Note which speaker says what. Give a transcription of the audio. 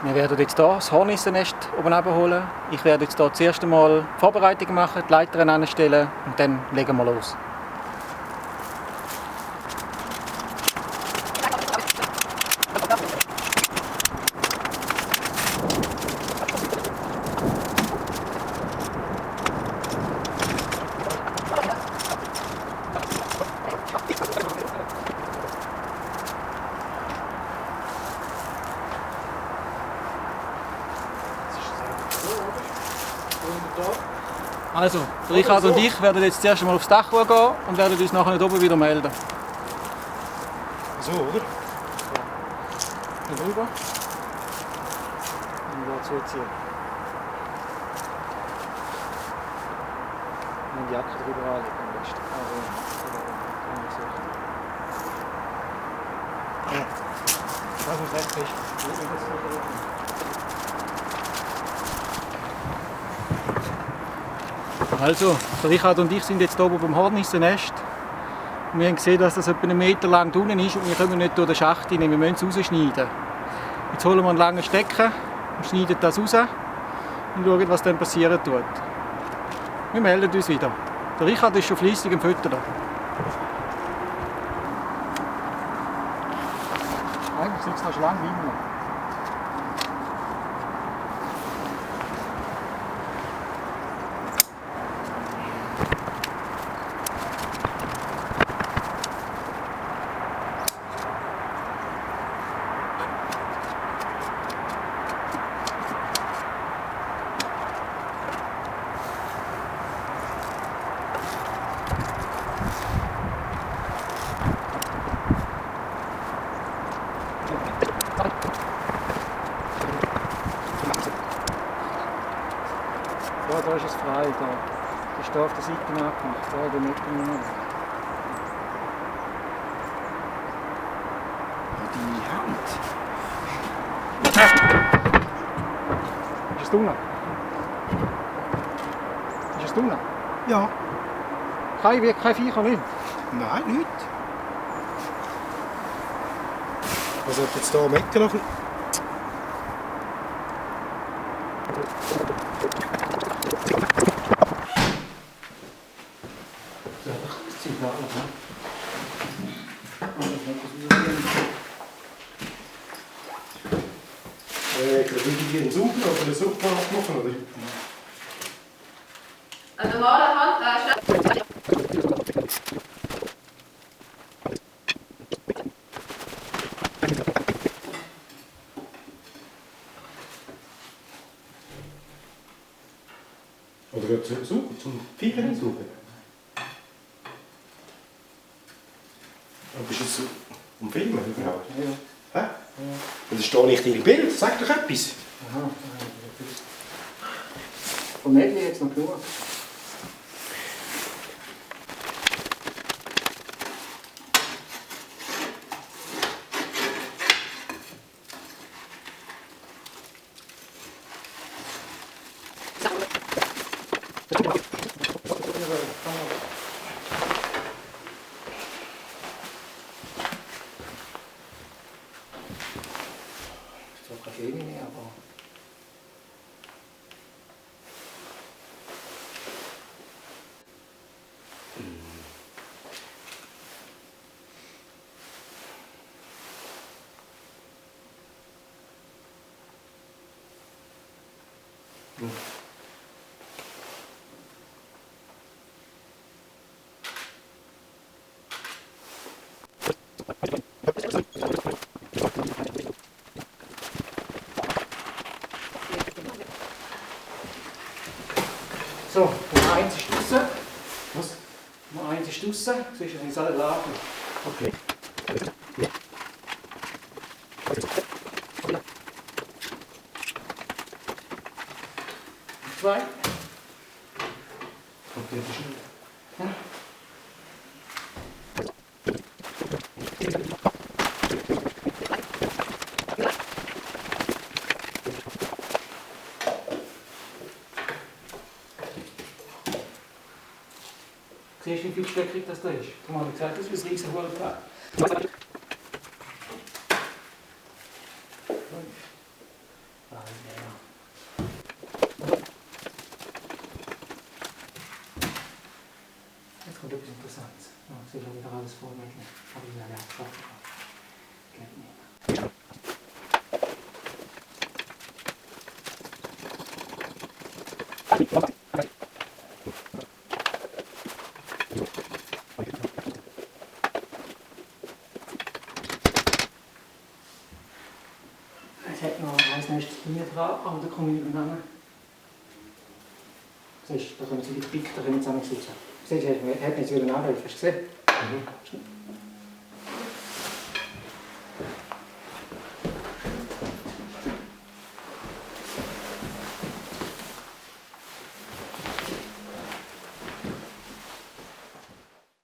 Speaker 1: Wir werden jetzt hier das Hornissennest oben holen. Ich werde jetzt hier zuerst einmal die Vorbereitungen machen, die Leitern anstellen und dann legen wir los. Also, Richard und ich werden jetzt zuerst einmal aufs Dach gehen und werden uns nachher nicht oben wieder melden.
Speaker 2: So, oder?
Speaker 1: Hier rüber. Und hier zuziehen. Und die Jacke drüber anlegen am besten.
Speaker 2: Ja. Das muss echt fest.
Speaker 1: Also, Richard und ich sind jetzt hier oben beim Hornissennest. Wir haben gesehen, dass das etwa 1 Meter lang unten ist und wir können nicht durch den Schacht rein, wir müssen es rausschneiden. Jetzt holen wir einen langen Stecker und schneiden das raus und schauen, was dann passieren tut. Wir melden uns wieder. Der Richard ist schon fleissig am Füttern. Eigentlich sitzt er schon lange drin. Ja, da ist es frei. Da ist da auf der Seite nachgemacht. Da in der Mitte noch.
Speaker 2: Die Hand.
Speaker 1: Ist es drinnen? Ist es drinnen?
Speaker 2: Ja.
Speaker 1: Kein Viecher nicht?
Speaker 2: Nein, nicht. Was hat jetzt hier mitgelaufen? Irgendwie einen Sauger oder eine Suppe abmachen, oder?
Speaker 3: Ein normaler Handreicher.
Speaker 2: Oder wird es Sauger zum Viecher saugen? Aber ist es so um Filmen überhaupt?
Speaker 1: Ja.
Speaker 2: Hä? Und da steht nicht Ihre Bild, sag doch etwas.
Speaker 1: Aha. Vom Mädchen jetzt noch genug. Kaffee mehr, aber so, Nummer 1 ist draussen.
Speaker 2: Was?
Speaker 1: Nummer 1 ist draussen. Siehst du, in alle Lagen.
Speaker 2: Okay.
Speaker 1: Zwei.
Speaker 2: Kommt der schnell?
Speaker 1: Ja. Siehst du, wie viel Stöckig das da ist? Darum habe ich gesagt, das ist ein riesen Hohlplatz. 5, etwas Interessantes. Ja, das ist auch wieder alles vormädlich. Aber ich werde abschaffen. Geht nicht. Es hat noch ein Nest hier dran, aber da komme ich nicht mehr. Siehst du, da kommen sie die Pick, da kommen sie zusammen raus. Siehst du, er hat mich jetzt wieder anrufen, hast du gesehen?